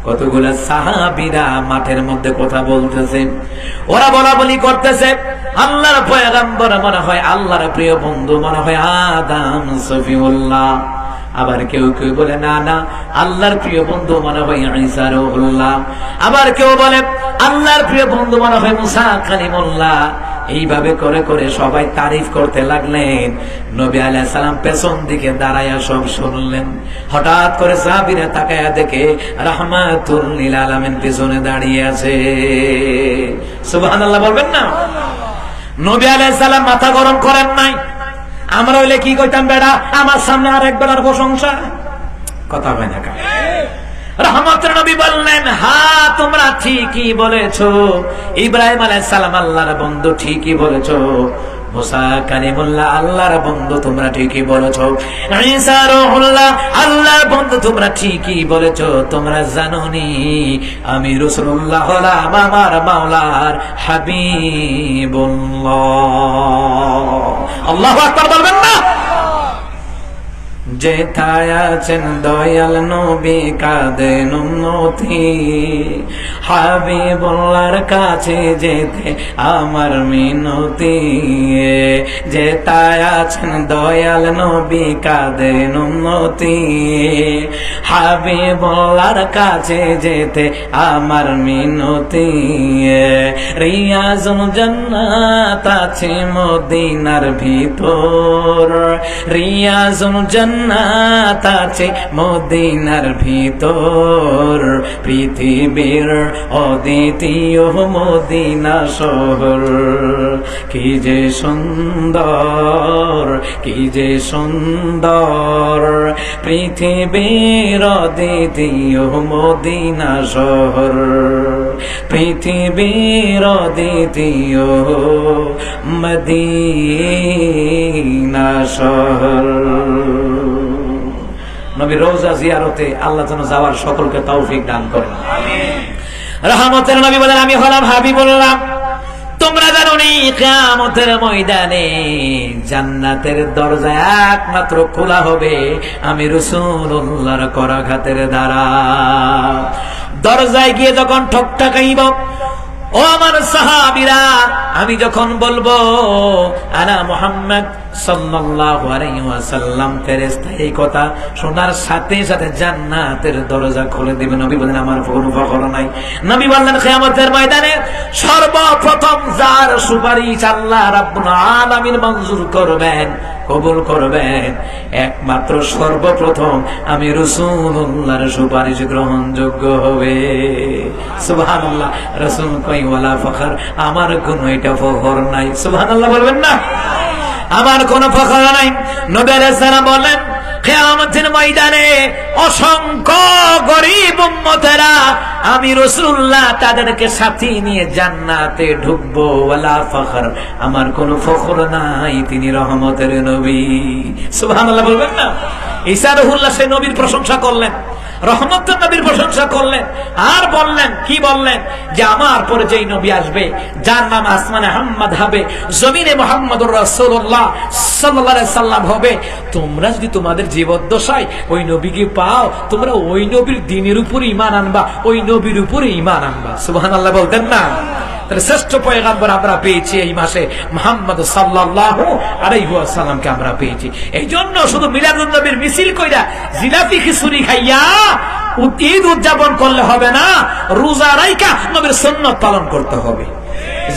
কতগুলো সাহাবীরা মাঠের মধ্যে কথা বলতেছে, ওরা বলাবলি করতেছে, আল্লাহর পয়গম্বর মনে হয়, আল্লাহর প্রিয় বন্ধু মনে হয় আদম সফিউল্লাহ। আবার কেউ কেউ বলে, না না, আল্লাহর প্রিয় বন্ধু মনে হয় ঈসা রূহুল্লাহ। আবার কেউ বলে, আল্লাহর প্রিয় বন্ধু মনে হয় মুসা কালিমুল্লাহ। এইভাবে করে করে সবাই তারিফ করতে লাগলেন। নবী আলাইহিস সালাম পেছন দিকে দাঁড়ায়া সব শুনলেন। হঠাৎ করে সাহাবীরা তাকায়া দেখে রাহমাতুল লিল আলামিন পেছনে দাঁড়িয়ে আছে। সুবহানাল্লাহ বলবেন না? নবী আলাইহিস সালাম মাথা গরম করেন নাই। আমরা হইলে কি কইতাম, বেড়া আমার সামনে আরেক বেলার প্রশংসা, কথা হয় না? রহমতের নবী বললেন, হ্যাঁ তোমরা ঠিকই বলেছো, ইব্রাহিম আলাইহিস সালাম আল্লাহর বন্ধু, ঠিকই বলেছো। মুসা কালিমুল্লাহ আল্লাহর বন্ধু, তোমরা ঠিকই বলেছো। ঈসা রূহুল্লাহ আল্লাহর বন্ধু, তোমরা ঠিকই বলেছো। তোমরা জানোনি আমি রাসূলুল্লাহ হলাম আমার মাওলার হাবিবুল্লাহ। আল্লাহু আকবার বলবেন না? যেথায় আছেন দয়াল নবী কাঁদেন উম্মতি, হাবিবুল্লাহর কাছে যেতে আমার মিনতি। যেথায় আছেন দয়াল নবী কাঁদেন উম্মতি, হাবিবুল্লাহর কাছে যেতে আমার মিনতি। রিয়াজুল জান্নাত আছে মদিনার ভিতর, রিয়াজুল জান্নাত আছে মদিনার ভিতর, পৃথিবীর অদ্বিতীয় মদিনা শহর। কি যে সুন্দর, কি যে সুন্দর, পৃথিবীর অদ্বিতীয় মদিনা শহর, পৃথিবীর অদ্বিতীয় মদিনা শহর। নবী রওজা জিয়ারতে আল্লাহ যেন যাওয়ার সকলকে তৌফিক দান করেন। রহমতের নবী বলেন, আমি হলাম হাবিবুল্লাহ। তোমরা জানো নি কিয়ামতের ময়দানে জান্নাতের দরজা একমাত্র খোলা হবে আমি রাসূলুল্লাহর করাঘাতের দ্বারা। দরজায় গিয়ে যখন ঠকঠকাইব, ও আমার সাহাবীরা, আমি যখন বলবো আনা মুহাম্মদ সাল্লাল্লাহু আলাইহি ওয়াসাল্লাম, ফেরেশতা এই কথা শোনার সাথে সাথে জান্নাতের দরজা খুলে দিবেন। নবী বলেন, আমার কোনো ফখর নাই। নবী বললেন, কিয়ামতের ময়দানে সর্বপ্রথম যার সুপারিশ আল্লাহ রাব্বুল আলামিন মঞ্জুর করবেন, কবুল করবেন, একমাত্র সর্বপ্রথম আমি রাসূলুল্লাহর সুপারিশ গ্রহণযোগ্য হবে। সুবহানাল্লাহ। রাসূল কই, ওয়ালা ফখর, আমার কোনো এটা ফখর নাই। সুবহানাল্লাহ বলবেন না? আমার কোনো ফখর নাই। নবী আলাইহিস সালাম বলেন, কিয়ামতের ময়দানে অসংখ্য গরীব উম্মতেরা আমি রাসূলুল্লাহ তাদেরকে সাথে নিয়ে জান্নাতে ঢুকবো। ওয়ালা ফখর, আমার কোনো ফখর নাই, তিনি রহমতের নবী। সুবহানাল্লাহ বলবেন না? ঈসা রূহুল্লাহ সেই নবীর প্রশংসা করলেন, রহমতের নবীর প্রশংসা করলেন, আর বললেন, কি বললেন? যে আমার পরে যেই নবী আসবে, যার নাম আসমানে আহমদ হবে, জমিনে মুহাম্মদুর রাসূলুল্লাহ সাল্লাল্লাহু আলাইহি সাল্লাম হবে, তোমরা যদি তোমাদের জীবদ্দশায় ওই নবীকে পাও, তোমরা ওই নবীর দ্বীনের উপরে ঈমান আনবা, ওই নবীর উপরে ঈমান আনবা। সুবহানাল্লাহ বলতেন না? তাহলে শ্রেষ্ঠ পয়গম্বর আমরা পেয়েছি এই মাসে, মুহাম্মদ সাল্লাল্লাহু আলাইহি ওয়াসাল্লামকে আমরা পেয়েছি। এই জন্য শুধু মিলাদুন নবীর মিছিল কইরা জিলাপি খিচুড়ি খাইয়া ঈদ উদযাপন করলে হবে না, রোজা রাইখা নবীর সুন্নাত পালন করতে হবে।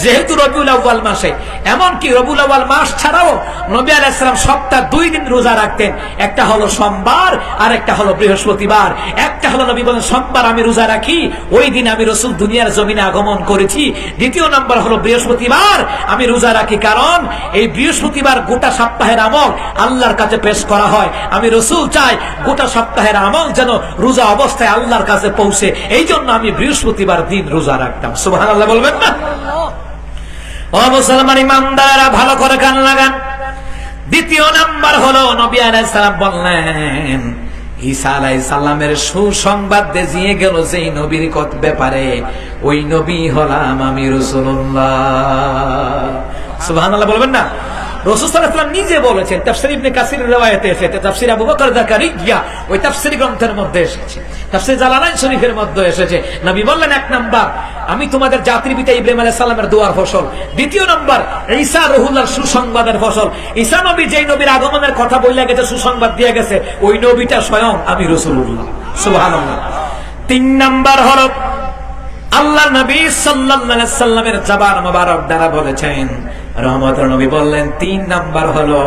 যেহেতু রবিউল আউয়াল মাসে, এমনকি রবিউল আউয়াল মাস ছাড়াও নবী আলাইহিস সালাম সপ্তাহে 2 দিন রোজা রাখতেন। একটা হলো সোমবার আর একটা হলো বৃহস্পতিবার। একটা হলো নবী বলেন, সোমবার আমি রোজা রাখি, ওই দিন আমি রাসূল দুনিয়ার জমিনে আগমন করেছি। দ্বিতীয় নম্বর হলো বৃহস্পতিবার আমি রোজা রাখি, কারণ এই বৃহস্পতিবার গোটা সপ্তাহের আমল আল্লাহর কাছে পেশ করা হয়। আমি রাসূল চাই গোটা সপ্তাহের আমল যেন রোজা অবস্থায় আল্লাহর কাছে পৌঁছে, এই জন্য আমি বৃহস্পতিবার দিন রোজা রাখতাম। সুবহানাল্লাহ বলবেন না? ও মুসলমান ইমানদারেরা, ভালো করে কান লাগান। দ্বিতীয় নাম্বার হলো নবী আলাইহিস সালাম বললেন, ঈসা আলাইহিস সালামের সুসংবাদ দিয়ে গেল যেই নবীর ব্যাপারে, ওই নবী হলাম আমি রাসূলুল্লাহ। সুবহানাল্লাহ বলবেন না? রাসূল সাল্লাল্লাহু আলাইহি ওয়াসাল্লাম নিজে বলেছেন, তাফসীর ইবনে কাসিরের রিওয়ায়াতে এসেছে, তাফসীর আবু বকর যাকারিয়া ওই তাফসীর গ্রন্থের মধ্যে এসেছে, তাফসীর জালালাইন শরীফের মধ্যে এসেছে। নবী বললেন, এক নাম্বার আমি তোমাদের জাতির পিতা ইব্রাহিম আলাইহিস সালামের দোয়ার ফসল। দ্বিতীয় নাম্বার ঈসা রূহুল্লাহর সুসংবাদের ফসল। ঈসা নবী যেই নবীর আগমনের কথা বইলা গেছে, সুসংবাদ দিয়ে গেছে, ওই নবীটা স্বয়ং আমি রাসূলুল্লাহ। সুবহানাল্লাহ। 3 নাম্বার হলো আল্লাহ নবী সাল্লাল্লাহু আলাইহি সাল্লামের জবান মোবারক দ্বারা বলেছেন, রহমতের নবী বললেন, 3 নাম্বার হলো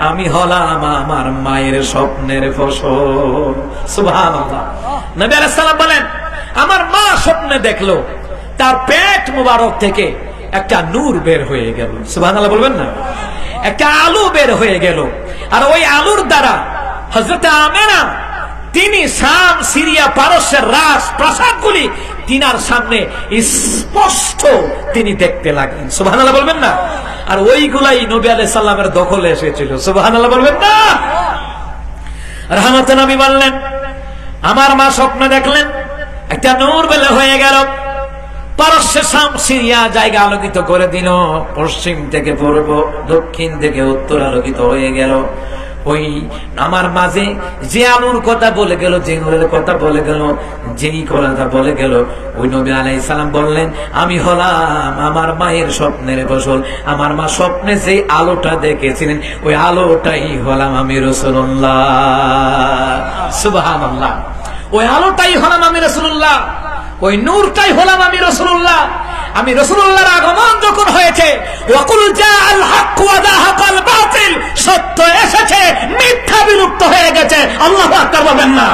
আমি হলাম আমার মায়ের স্বপ্নের ফসল। সুবহানাল্লাহ। নবী আলাইহিস সালাম বলেন, আমার মা স্বপ্নে দেখলো তার পেট মোবারক থেকে একটা নূর বের হয়ে গেল। সুবহানাল্লাহ বলবেন না? একটা আলো বের হয়ে গেল, আর ওই আলোর দ্বারা হযরত আমেনা তিনি শাম, সিরিয়া, পারস্যের রাজ প্রাসাদগুলি তিনার সামনে স্পষ্ট তিনি দেখতে লাগলেন। সুবহানাল্লাহ বলবেন না? আর ওইগুলাই নবী আলাইহিস সালামের দখলে এসেছিল। সুবহানাল্লাহ বলবেন না? রহমতের নবী বললেন, আমার মা স্বপ্ন দেখলেন একটা নূর বের হয়ে গেল, পারস্য, শাম, সিরিয়া জায়গা আলোকিত করে দিল, পশ্চিম থেকে পূর্ব, দক্ষিণ থেকে উত্তর আলোকিত হয়ে গেল। ওই আমার মাঝে যে আলোর কথা বলে গেল, যে নূরের কথা বলে গেল, যেই কথা বলে গেল, ওই নবী আলাইহিস সালাম বললেন আমি হলাম আমার মায়ের স্বপ্নের ফসল। আমার মা স্বপ্নে যে আলোটা দেখেছিলেন ওই আলোটাই হলাম আমি রাসূলুল্লাহ। সুবহানাল্লাহ। ওই আলোটাই হলাম আমি রাসূলুল্লাহ, ওই নূরটাই হলাম আমি রাসূলুল্লাহ। আমি রাসূলুল্লাহর আগমন যখন হয়েছে, ওয়াকুল জাআল হক ওয়া যাহাকাল বাতিল, সত্য এসেছে মিথ্যা বিলুপ্ত হয়ে গেছে। আল্লাহু আকবার বলবেন না?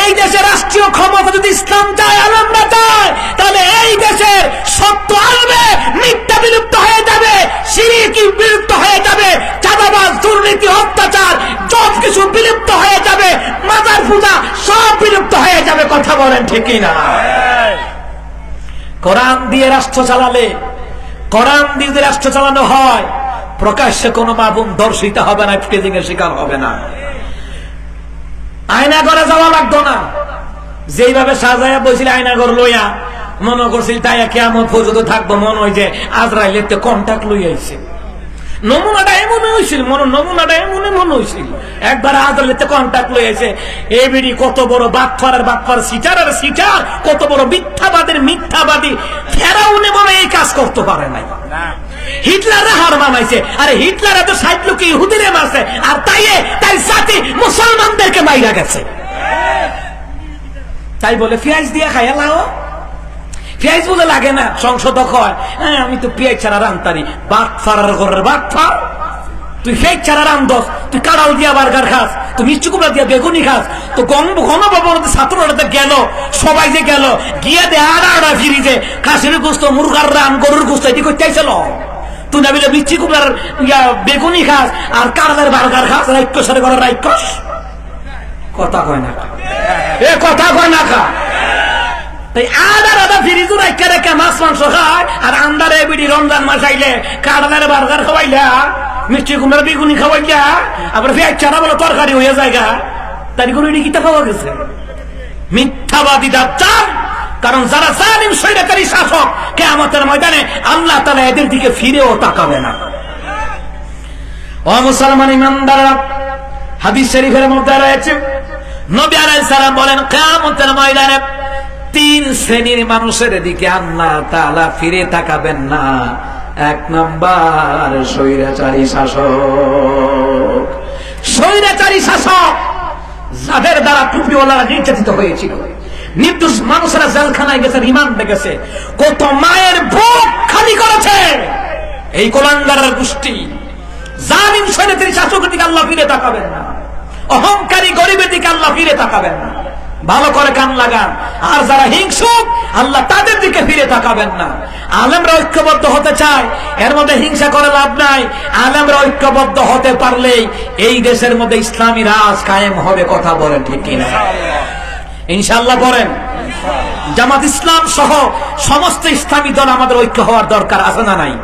এই দেশে রাষ্ট্রীয় ক্ষমতা যদি ইসলাম চায়, আলেমরা চায়, তাহলে এই দেশের সত্য আসবে, মিথ্যা বিলুপ্ত হয়ে যাবে, শিরক বিলুপ্ত হয়ে যাবে, চাঁদাবাজ, দুর্নীতি, অত্যাচার সব কিছু বিলুপ্ত হয়ে যাবে, মাজার পূজা সব বিলুপ্ত হয়ে যাবে। কথা বলেন ঠিক কি না? কোরআন দিয়ে রাষ্ট্র চালালে, কোরআন দিয়ে যদি রাষ্ট্র চালানো হয়, প্রকাশ্যে কোনো মাবুন দর্শিত হবে না, ফ্রিজিং এর শিকার হবে না, আয়না ঘরে যাওয়া লাগতো না। যেইভাবে সাজায়া বসছিল আয়না ঘর লইয়া, মনে করছিল তাই কিয়ামত পর্যন্ত থাকবো, মনে হয় যে আজরাইলের তো কন্টাক্ট লইয়াছে। নমুনাটা এমন হয়েছিল, নমুনাটা এমন মনে হয়েছিল একবার আদালতে কন্টাক্ট লইয়াছে। এবিডি কত বড় বাটফারের বাটফার, সিটারের সিটার, কত বড় মিথ্যাবাদীর মিথ্যাবাদী। ফেরাউনে বলে এই কাজ করতে পারে নাই, হিটলাররা হার মানাইছে। আরে হিটলার এত ৬০ লোক ইহুদিরে মারছে, আর তাই জাতি মুসলমানদেরকে মাইরা গেছে। তাই বলে পেঁয়াজ দিয়ে খাইয়া লাও, পেঁয়াজ বলে লাগে না। সংসদ কয় হ্যাঁ আমি তো পেঁয়াজ ছাড়া রান্তারি। বাটফারার ঘরের বাটফার, তুই পেঁয়াজ ছাড়া রান্ধস, তুই কাঁড়াল দিয়া বার্গার খাস, তুই মিষ্টি কুমড়া দিয়া বেগুনি খাস। তো গণভবন ছাত্ররা গেল, সবাই যে গেল, গিয়ে দে আড়া ফিরিজে খাসির গোস্ত, মুরগার রান, গরুর গোস্ত এটি করতে চাইছিল। তুই না বলে মিষ্টি কুমড়ার বেগুনি খাস আর কাঁড়ালের বার্গার খাস, রাক্ষসের ঘরের রাক্ষস। কথা কয় না, এ কথা কয় না খা। তাই আদা আদা ফিরিজু রাখা রেখে মাছ মাংস খায়, আর আন্দারে বিডি রমজান মাস আইলে কাঁড়ালের বার্গার খাওয়াইলা, মিষ্টি কুমড়ার বেগুনি খাওয়াইলা, আবার পেঁয়াজ ছাড়া বলে তরকারি হয়ে জায়গা। তাই করে এটি কিতা খাওয়া গেছে? মিথ্যাবাদী দাজ্জাল। কারণ যারা জালিম স্বৈরাচারী শাসক, কিয়ামতের ময়দানে আল্লাহ তাআলা এদের দিকে ফিরেও তাকাবে না। ও মুসলমান ইমানদাররা, হাদিস শরীফের মধ্যে রয়েছে নবী আলাইহিস সালাম বলেন কিয়ামতের ময়দানে ৩ শ্রেণীর মানুষের দিকে আল্লাহ তাআলা ফিরে তাকাবেন না। ১ নাম্বার স্বৈরাচারী শাসক। স্বৈরাচারী শাসক যাদের দ্বারা টুপিওয়ালারা নির্যাতিত হয়েছিল, নির্দোষ মানুষেরা জেলখানায় গেছে, রিমান্ডে গেছে, কত মায়ের বুক খালি করেছে এই কুলাঙ্গারের গোষ্ঠী। জালিম স্বৈরাচারী শাসকের দিকে আল্লাহ ফিরে তাকাবেন না। অহংকারী গরিবের দিকে আল্লাহ ফিরে তাকাবেন না। ভালো করে কান লাগান। আর যারা হিংসুক আল্লাহ তাদের দিকে ফিরে তাকাবেন না। আলেমরা ঐক্যবদ্ধ হতে চায়, এর মধ্যে হিংসা করে লাভ নাই। আলেমরা ঐক্যবদ্ধ হতে পারলেই এই দেশের মধ্যে ইসলামী রাজ কায়েম হবে। কথা বলেন ঠিক কিনা? ইনশাআল্লাহ বলেন। জামাত ইসলাম সহ সমস্ত ইসলামী দল আমাদের ঐক্য হওয়ার দরকার আছে না নাই?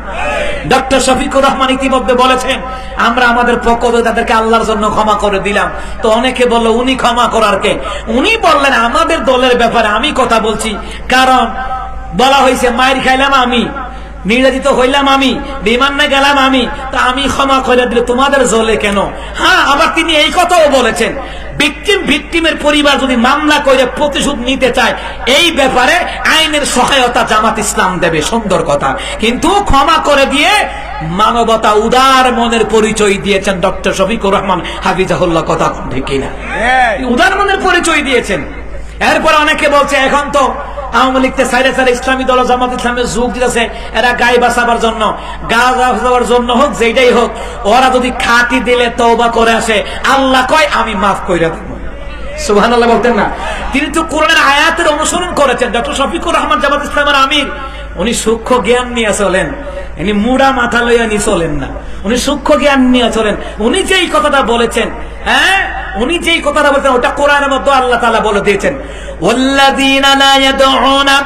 ডক্টর শফিকুর রহমান ইতিমধ্যে বলেছেন আমরা আমাদের পক্ষ থেকে তাদেরকে আল্লাহর জন্য ক্ষমা করে দিলাম। তো অনেকে বলল উনি ক্ষমা করার কে? উনি বললেন আমাদের দলের ব্যাপারে আমি কথা বলছি, কারণ বলা হয়েছে মায়ের খাইলাম আমি, নির্যাতিত হইলাম আমি, বিমানে গেলাম আমি, তা আমি ক্ষমা করে দিলে তোমাদের জ্বলে কেন? হ্যাঁ, আবার তিনি এই কথাও বলেছেন ভিকটিমের পরিবার যদি মামলা করে প্রতিশোধ নিতে চায় এই ব্যাপারে আইনের সহায়তা জামাত ইসলাম দেবে। সুন্দর কথা। কিন্তু ক্ষমা করে দিয়ে মানবতা, উদার মনের পরিচয় দিয়েছেন ডক্টর শফিকুর রহমান হাফিজাহুল্লাহ। কথা ঠিক কিনা? উদার মনের পরিচয় দিয়েছেন। এরপরে অনেকে বলছে এখন তো আওয়ামী লীগতে সাইরে সাইরে ইসলামী দল জামাত ইসলামের যুগ দিতেছে, এরা গায়ে বাঁচাবার জন্য, গা বাঁচাবার জন্য হোক, যেটাই হোক, ওরা যদি খাঁটি দিলে তওবা করে আসে, আল্লাহ কয় আমি মাফ কইরা দেব। সুবহানাল্লাহ বলতেন না? তিনি তো কোরআনের আয়াতের অনুসরণ করেছেন। ডক্টর শফিকুর রহমান জামাত ইসলামের আমির, উনি সূক্ষ্ম জ্ঞান নিয়ে চলেন, ইনি মুড়া মাথা লইয়া নিয়ে চলেন না, উনি সূক্ষ্ম জ্ঞান নিয়ে চলেন। উনি যেই কথাটা বলেছেন, হ্যাঁ, উনি যেই কথাটা বলেছেন ওটা কোরআনের মধ্যে আল্লাহ তাআলা বলে দিয়েছেন, ওয়াল্লাযীনা লা ইয়াদউনা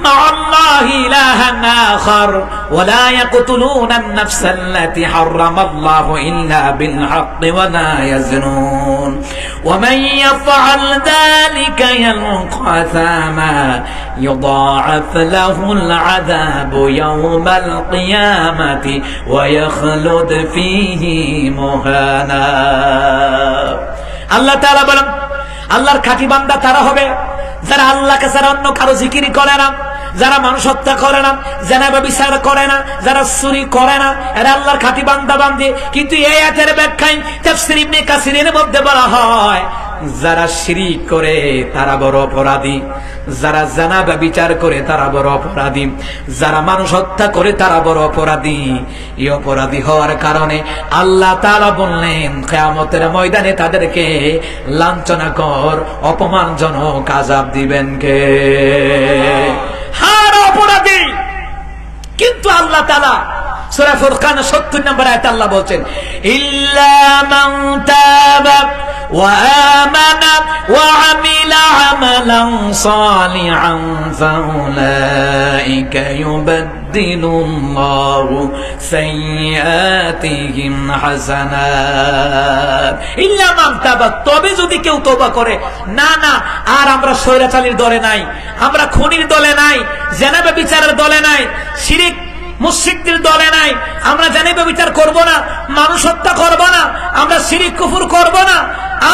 مع الله إلها آخر ولا يقتلون النفس التي حرم الله إلا بالحق ولا يزنون ومن يفعل ذلك يلقى أثاما يضاعف له العذاب يوم القيامة ويخلد فيه مهانا আল্লাহ তাআলা বলেন আল্লাহর খাঁটি বান্দা তারা হবে যারা আল্লাহকে ছাড়া অন্য কারো জিকির করে না, যারা মানুষ হত্যা করে না, জেনা ব্যভিচার করে না, যারা চুরি করে না, এরা আল্লাহর খাঁটি বান্দা বান্দী। কিন্তু এই আয়াতের ব্যাখ্যায় তাফসীর ইবনে কাসিরের মধ্যে বলা হয় যারা শিরিক করে তারা বড় অপরাধী, যারা জেনা ব্যভিচার করে তারা বড় অপরাধী, যারা মানুষ হত্যা করে তারা বড় অপরাধী। এই অপরাধী হওয়ার কারণে আল্লাহ তাআলা বললেন কিয়ামতের ময়দানে তাদেরকে লাঞ্ছনাকর অপমানজনক আযাব দিবেন কে? হার অপরাধী। কিন্তু আল্লাহ তাআলা সূরা ফুরকান ৭০ নম্বর আয়াতে আল্লাহ বলছেন ইল্লা মান তাবা ওয়া আমানা ওয়া আমিলা আমালান সালিহান ফাউলাইকা ইউবাদদিলুল্লাহু সাইয়্যাতিহিম হাসানাত। ইল্লা মান তাবা, তবে যদি কেউ তওবা করে। না না, আর আমরা স্বৈরাচারীর দলে নাই, আমরা খুনির দলে নাই, জেনা ব্যভিচারের দলে নাই, শিরক মুশরিকদের দলে নাই, আমরা জেনা ব্যভিচার করব না, মানুষ হত্যা করব না, আমরা শিরক কুফর করব না,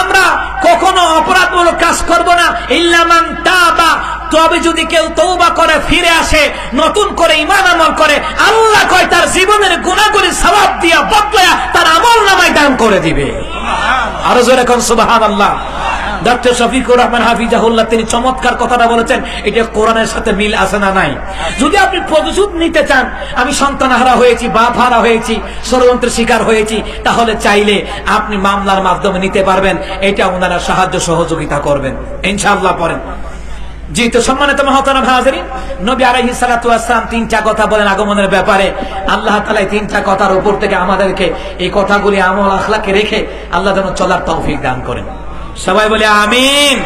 আমরা কখনো অপরাধমূলক কাজ করব না। ইল্লা মান তাবা, তবে যদি কেউ তওবা করে, ফিরে আসে, নতুন করে ঈমান আমল করে, আল্লাহ কয় তার জীবনের গুনাহগুলি সওয়াব দিয়া বদলায়া তার আমলনামায় দান করে দিবে। আরো জোরে কোন সুবহানাল্লাহ। ডক্টর শফিকুর রহমান হাফিজাহুল্লাহ তিনি চমৎকার কথাটা বলেছেন, এটা কোরআনের সাথে মিল আছে না নাই? যদি আপনি প্রতিশোধ নিতে চান, আমি সন্তানহারা হয়েছি, বাপ হারা হয়েছি, ষড়যন্ত্রের শিকার হয়েছি, তাহলে চাইলে আপনি মামলার মাধ্যমে নিতে পারবেন। এটা ওনারা সাহায্য সহযোগিতা করবেন ইনশাআল্লাহ। পড়েন জি। তো সম্মানিত মহতরম হাজিরিন, নবী আলাইহিস সালাতু ওয়াস সালাম তিনটা কথা বলেন আগমনের ব্যাপারে। আল্লাহ তাআলা এই তিনটা কথার উপর থেকে আমাদেরকে এই কথাগুলি আমল আখলাকে রেখে আল্লাহ যেন চলার তৌফিক দান করেন। সবাই বলে আমিন।